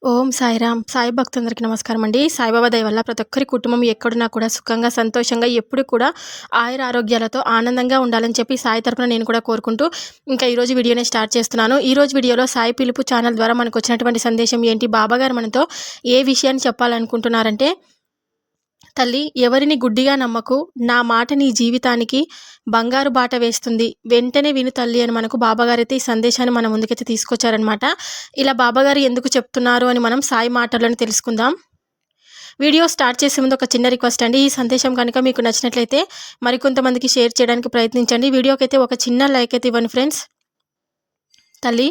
ఓం సాయిరామ్. సాయి భక్తులందరికీ నమస్కారం అండి. సాయిబాబా దయ వల్ల ప్రతి ఒక్కరి కుటుంబం ఎక్కడున్నా కూడా సుఖంగా, సంతోషంగా ఎప్పుడు కూడా ఆయుర ఆరోగ్యాలతో ఆనందంగా ఉండాలని చెప్పి సాయి తరపున నేను కూడా కోరుకుంటూ ఇంకా ఈరోజు వీడియోని స్టార్ట్ చేస్తున్నాను. ఈరోజు వీడియోలో సాయి పిలుపు ఛానల్ ద్వారా మనకు వచ్చినటువంటి సందేశం ఏంటి, బాబాగారు మనతో ఏ విషయాన్ని చెప్పాలనుకుంటున్నారంటే, తల్లి ఎవరిని గుడ్డిగా నమ్మకు, నా మాట నీ జీవితానికి బంగారు బాట వేస్తుంది, వెంటనే విను తల్లి అని మనకు బాబాగారైతే ఈ సందేశాన్ని మన ముందుకైతే తీసుకొచ్చారనమాట. ఇలా బాబాగారు ఎందుకు చెప్తున్నారు అని మనం సాయి మాటలను తెలుసుకుందాం. వీడియో స్టార్ట్ చేసే ముందు ఒక చిన్న రిక్వెస్ట్ అండి. ఈ సందేశం కనుక మీకు నచ్చినట్లయితే మరికొంతమందికి షేర్ చేయడానికి ప్రయత్నించండి. వీడియోకైతే ఒక చిన్న లైక్ అయితే ఇవ్వండి ఫ్రెండ్స్. తల్లి,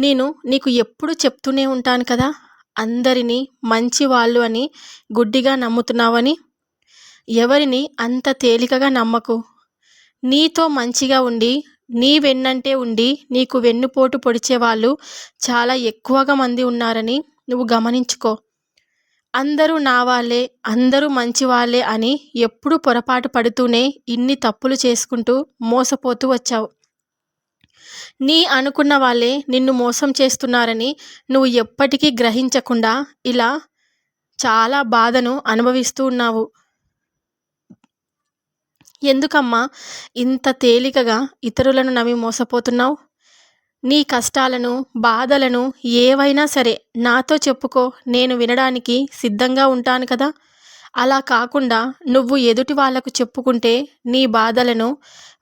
నేను నీకు ఎప్పుడు చెప్తూనే ఉంటాను కదా, అందరినీ మంచి వాళ్ళు అని గుడ్డిగా నమ్ముతున్నావని. ఎవరిని అంత తేలికగా నమ్మకు. నీతో మంచిగా ఉండి, నీ వెన్నంటే ఉండి నీకు వెన్నుపోటు పొడిచేవాళ్ళు చాలా ఎక్కువగా మంది ఉన్నారని నువ్వు గమనించుకో. అందరూ నా వాళ్ళే, అందరూ మంచి వాళ్ళే అని ఎప్పుడూ పొరపాటు పడుతూనే ఇన్ని తప్పులు చేసుకుంటూ మోసపోతూ వచ్చావు. నీ అనుకున్న వాళ్ళే నిన్ను మోసం చేస్తున్నారని నువ్వు ఎప్పటికీ గ్రహించకుండా ఇలా చాలా బాధను అనుభవిస్తూ ఉన్నావు. ఎందుకమ్మా ఇంత తేలికగా ఇతరులను నమ్మి మోసపోతున్నావు? నీ కష్టాలను, బాధలను ఏవైనా సరే నాతో చెప్పుకో, నేను వినడానికి సిద్ధంగా ఉంటాను కదా. అలా కాకుండా నువ్వు ఎదుటి వాళ్లకు చెప్పుకుంటే నీ బాధలను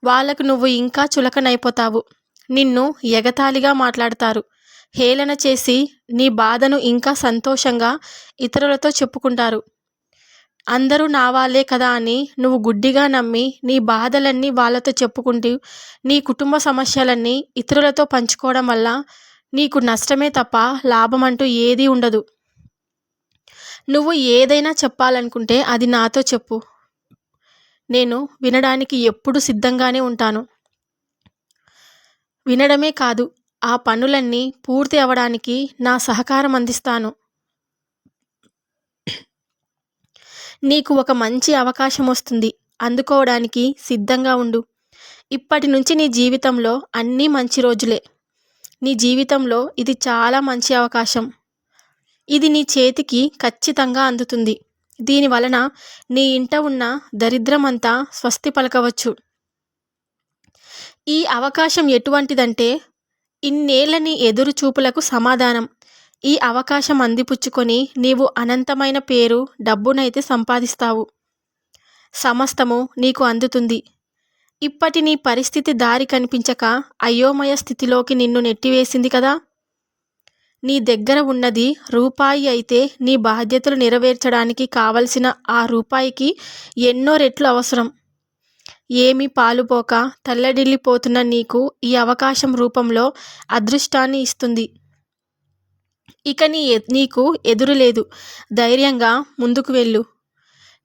వాళ్ళకు నువ్వు ఇంకా చులకనైపోతావు. నిన్ను ఎగతాళిగా మాట్లాడతారు. హేళన చేసి నీ బాధను ఇంకా సంతోషంగా ఇతరులతో చెప్పుకుంటారు. అందరూ నా వాళ్ళే కదా అని నువ్వు గుడ్డిగా నమ్మి నీ బాధలన్నీ వాళ్ళతో చెప్పుకుంటూ నీ కుటుంబ సమస్యలన్నీ ఇతరులతో పంచుకోవడం వల్ల నీకు నష్టమే తప్ప లాభం అంటూ ఏదీ ఉండదు. నువ్వు ఏదైనా చెప్పాలనుకుంటే అది నాతో చెప్పు. నేను వినడానికి ఎప్పుడు సిద్ధంగానే ఉంటాను. వినడమే కాదు, ఆ పనులన్నీ పూర్తి అవ్వడానికి నా సహకారం అందిస్తాను. నీకు ఒక మంచి అవకాశం వస్తుంది, అందుకోవడానికి సిద్ధంగా ఉండు. ఇప్పటి నుంచి నీ జీవితంలో అన్నీ మంచి రోజులే. నీ జీవితంలో ఇది చాలా మంచి అవకాశం. ఇది నీ చేతికి ఖచ్చితంగా అందుతుంది. దీని వలన నీ ఇంట ఉన్న దరిద్రమంతా స్వస్తి పలకవచ్చు. ఈ అవకాశం ఎటువంటిదంటే, ఇన్నేళ్ల నీ ఎదురు చూపులకు సమాధానం. ఈ అవకాశం అందిపుచ్చుకొని నీవు అనంతమైన పేరు, డబ్బునైతే సంపాదిస్తావు. సమస్తము నీకు అందుతుంది. ఇప్పటి నీ పరిస్థితి దారి కనిపించక అయోమయ స్థితిలోకి నిన్ను నెట్టివేసింది కదా. నీ దగ్గర ఉన్నది రూపాయి అయితే నీ బాధ్యతలు నెరవేర్చడానికి కావలసిన ఆ రూపాయికి ఎన్నో రెట్లు అవసరం. ఏమీ పాలుపోక తల్లడిల్లిపోతున్న నీకు ఈ అవకాశం రూపంలో అదృష్టాన్ని ఇస్తుంది. ఇక నీకు ఎదురు లేదు. ధైర్యంగా ముందుకు వెళ్ళు.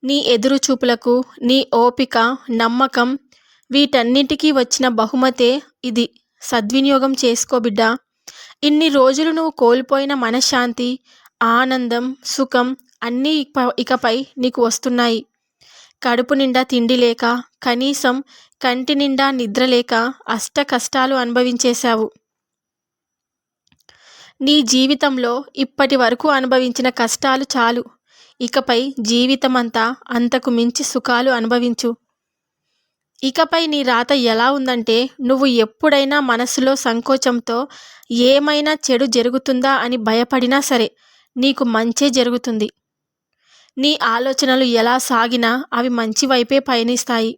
నీ ఎదురు చూపులకు, నీ ఓపిక, నమ్మకం వీటన్నిటికీ వచ్చిన బహుమతే ఇది. సద్వినియోగం చేసుకో బిడ్డా. ఇన్ని రోజులు నువ్వు కోల్పోయిన మనశ్శాంతి, ఆనందం, సుఖం అన్నీ ఇకపై నీకు వస్తున్నాయి. కడుపు నిండా తిండి లేక, కనీసం కంటి నిండా నిద్ర లేక అష్ట కష్టాలు అనుభవించేశావు. నీ జీవితంలో ఇప్పటి వరకు అనుభవించిన కష్టాలు చాలు. ఇకపై జీవితమంతా అంతకు మించి సుఖాలు అనుభవించు. ఇకపై నీ రాత ఎలా ఉందంటే, నువ్వు ఎప్పుడైనా మనసులో సంకోచంతో ఏమైనా చెడు జరుగుతుందా అని భయపడినా సరే నీకు మంచే జరుగుతుంది. నీ ఆలోచనలు ఎలా సాగినా అవి మంచి వైపే పయనిస్తాయి.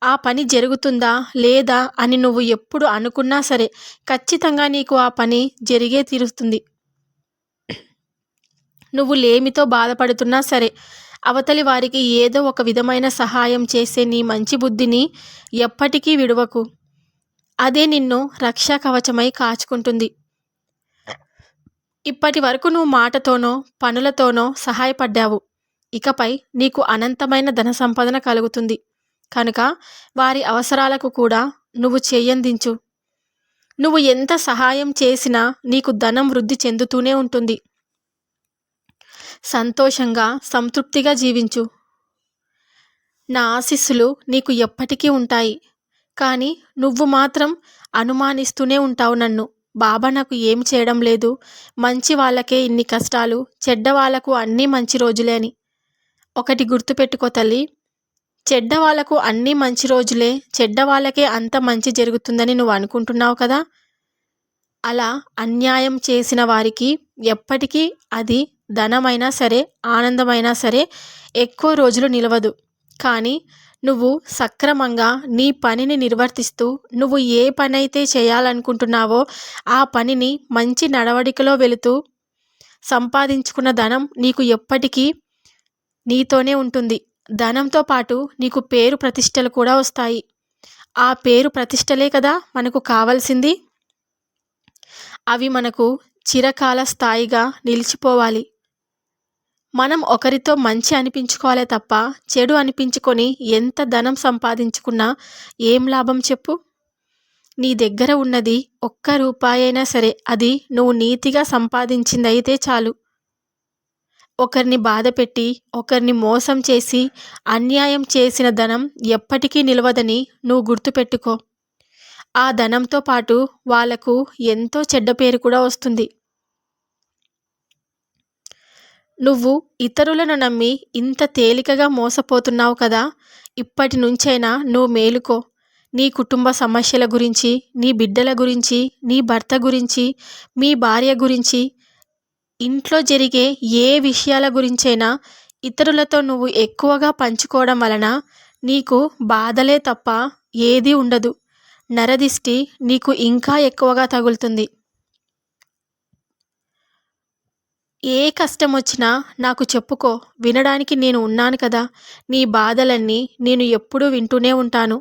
ఆ పని జరుగుతుందా లేదా అని నువ్వు ఎప్పుడు అనుకున్నా సరే ఖచ్చితంగా నీకు ఆ పని జరిగే తీరుతుంది. నువ్వు లేమితో బాధపడుతున్నా సరే అవతలి వారికి ఏదో ఒక విధమైన సహాయం చేసే నీ మంచి బుద్ధిని ఎప్పటికీ విడువకు. అదే నిన్ను రక్షా కవచమై కాచుకుంటుంది. ఇప్పటి వరకు నువ్వు మాటతోనో పనులతోనో సహాయపడ్డావు. ఇకపై నీకు అనంతమైన ధన సంపదన కలుగుతుంది కనుక వారి అవసరాలకు కూడా నువ్వు చేయందించు. నువ్వు ఎంత సహాయం చేసినా నీకు ధనం వృద్ధి చెందుతూనే ఉంటుంది. సంతోషంగా, సంతృప్తిగా జీవించు. నా ఆశీస్సులు నీకు ఎప్పటికీ ఉంటాయి. కానీ నువ్వు మాత్రం అనుమానిస్తూనే ఉంటావు నన్ను. బాబా నాకు ఏం చేయడం లేదు, మంచి వాళ్ళకే ఇన్ని కష్టాలు, చెడ్డ వాళ్ళకు అన్నీ మంచి రోజులే అని. ఒకటి గుర్తుపెట్టుకో తల్లి, చెడ్డ వాళ్ళకు అన్నీ మంచి రోజులే, చెడ్డ వాళ్ళకే అంత మంచి జరుగుతుందని నువ్వు అనుకుంటున్నావు కదా. అలా అన్యాయం చేసిన వారికి ఎప్పటికీ అది ధనమైనా సరే, ఆనందమైనా సరే ఎక్కువ రోజులు నిలవదు. కానీ నువ్వు సక్రమంగా నీ పనిని నిర్వర్తిస్తూ, నువ్వు ఏ పనైతే చేయాలనుకుంటున్నావో ఆ పనిని మంచి నడవడికలో వెళుతూ సంపాదించుకున్న ధనం నీకు ఎప్పటికీ నీతోనే ఉంటుంది. ధనంతో పాటు నీకు పేరు ప్రతిష్టలు కూడా వస్తాయి. ఆ పేరు ప్రతిష్టలే కదా మనకు కావాల్సింది. అవి మనకు చిరకాల స్థాయిగా నిలిచిపోవాలి. మనం ఒకరితో మంచి అనిపించుకోవాలే తప్ప చెడు అనిపించుకొని ఎంత ధనం సంపాదించుకున్నా ఏం లాభం చెప్పు. నీ దగ్గర ఉన్నది ఒక్క రూపాయి అయినా సరే అది నువ్వు నీతిగా సంపాదించిందైతే చాలు. ఒకరిని బాధపెట్టి, ఒకరిని మోసం చేసి, అన్యాయం చేసిన ధనం ఎప్పటికీ నిలవదని నువ్వు గుర్తుపెట్టుకో. ఆ ధనంతో పాటు వాళ్లకు ఎంతో చెడ్డ పేరు కూడా వస్తుంది. నువ్వు ఇతరులను నమ్మి ఇంత తేలికగా మోసపోతున్నావు కదా. ఇప్పటి నుంచైనా నువ్వు మేలుకో. నీ కుటుంబ సమస్యల గురించి, నీ బిడ్డల గురించి, నీ భర్త గురించి, మీ భార్య గురించి, ఇంట్లో జరిగే ఏ విషయాల గురించైనా ఇతరులతో నువ్వు ఎక్కువగా పంచుకోవడం వలన నీకు బాధలే తప్ప ఏదీ ఉండదు. నరదిష్టి నీకు ఇంకా ఎక్కువగా తగులుతుంది. ఏ కష్టం వచ్చినా నాకు చెప్పుకో, వినడానికి నేను ఉన్నాను కదా. నీ బాధలన్నీ నేను ఎప్పుడూ వింటూనే ఉంటాను.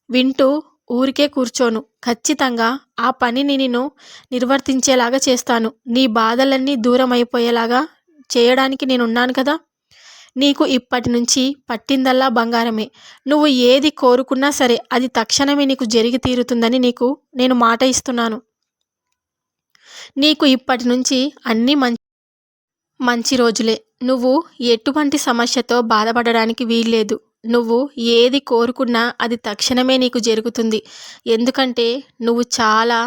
వింటూ ఊరికే కూర్చోను. ఖచ్చితంగా ఆ పనిని నేను నిర్వర్తించేలాగా చేస్తాను. నీ బాధలన్నీ దూరం అయిపోయేలాగా చేయడానికి నేనున్నాను కదా. నీకు ఇప్పటి నుంచి పట్టిందల్లా బంగారమే. నువ్వు ఏది కోరుకున్నా సరే అది తక్షణమే నీకు జరిగి తీరుతుందని నీకు నేను మాట ఇస్తున్నాను. నీకు ఇప్పటి నుంచి అన్నీ మంచి రోజులే. నువ్వు ఎటువంటి సమస్యతో బాధపడడానికి వీల్లేదు. నువ్వు ఏది కోరుకున్నా అది తక్షణమే నీకు జరుగుతుంది. ఎందుకంటే నువ్వు చాలా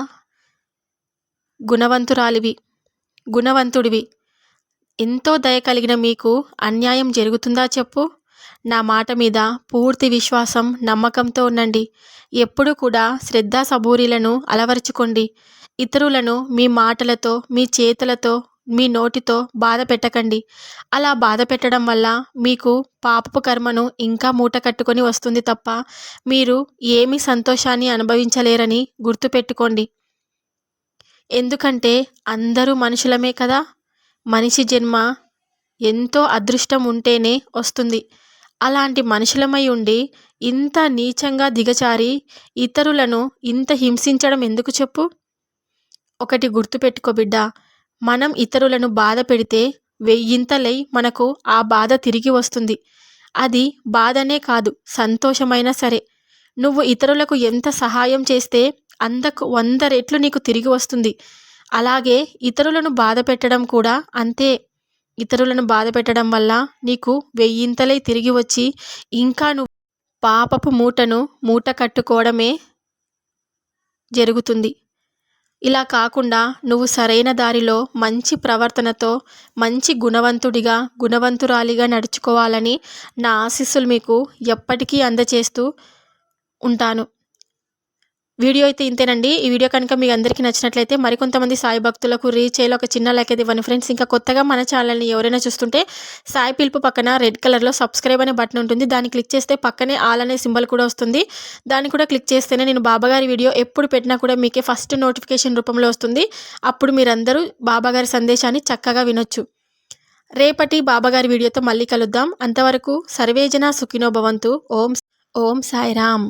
గుణవంతుడివి. ఎంతో దయ కలిగిన మీకు అన్యాయం జరుగుతుందా చెప్పు. నా మాట మీద పూర్తి విశ్వాసం, నమ్మకంతో ఉండండి. ఎప్పుడూ కూడా శ్రద్ధా సబూరీలను అలవరుచుకోండి. ఇతరులను మీ మాటలతో, మీ చేతులతో, మీ నోటితో బాధ పెట్టకండి. అలా బాధ పెట్టడం వల్ల మీకు పాపపు కర్మను ఇంకా మూట కట్టుకొని వస్తుంది తప్ప మీరు ఏమీ సంతోషాన్ని అనుభవించలేరని గుర్తుపెట్టుకోండి. ఎందుకంటే అందరూ మనుషులమే కదా. మనిషి జన్మ ఎంతో అదృష్టం ఉంటేనే వస్తుంది. అలాంటి మనుషులమై ఉండి ఇంత నీచంగా దిగజారి ఇతరులను ఇంత హింసించడం ఎందుకు చెప్పు. ఒకటి గుర్తుపెట్టుకో బిడ్డ, మనం ఇతరులను బాధ పెడితే వెయ్యింతలై మనకు ఆ బాధ తిరిగి వస్తుంది. అది బాధనే కాదు, సంతోషమైనా సరే. నువ్వు ఇతరులకు ఎంత సహాయం చేస్తే అంతకు 100 రెట్లు నీకు తిరిగి వస్తుంది. అలాగే ఇతరులను బాధ పెట్టడం కూడా అంతే. ఇతరులను బాధ పెట్టడం వల్ల నీకు వెయ్యింతలై తిరిగి వచ్చి ఇంకా నువ్వు పాపపు మూట కట్టుకోవడమే జరుగుతుంది. ఇలా కాకుండా నువ్వు సరైన దారిలో మంచి ప్రవర్తనతో, మంచి గుణవంతురాలిగా నడుచుకోవాలని నా ఆశీస్సులు మీకు ఎప్పటికీ అందచేస్తూ ఉంటాను. వీడియో అయితే ఇంతేనండి. ఈ వీడియో కనుక మీ అందరికీ నచ్చినట్లయితే మరికొంతమంది సాయి భక్తులకు రీచ్ అయ్యేలా ఒక చిన్న లైక్ అయితే ఇవ్వండి ఫ్రెండ్స్. ఇంకా కొత్తగా మన ఛానల్ని ఎవరైనా చూస్తుంటే సాయి పిలుపు పక్కన రెడ్ కలర్లో సబ్స్క్రైబ్ అనే బటన్ ఉంటుంది. దాన్ని క్లిక్ చేస్తే పక్కనే ఆల్ అనే సింబల్ కూడా వస్తుంది. దాన్ని కూడా క్లిక్ చేస్తేనే నేను బాబాగారి వీడియో ఎప్పుడు పెట్టినా కూడా మీకే ఫస్ట్ నోటిఫికేషన్ రూపంలో వస్తుంది. అప్పుడు మీరందరూ బాబాగారి సందేశాన్ని చక్కగా వినొచ్చు. రేపటి బాబాగారి వీడియోతో మళ్ళీ కలుద్దాం. అంతవరకు సర్వేజన సుఖినో భవంతు. ఓం సాయిరామ్.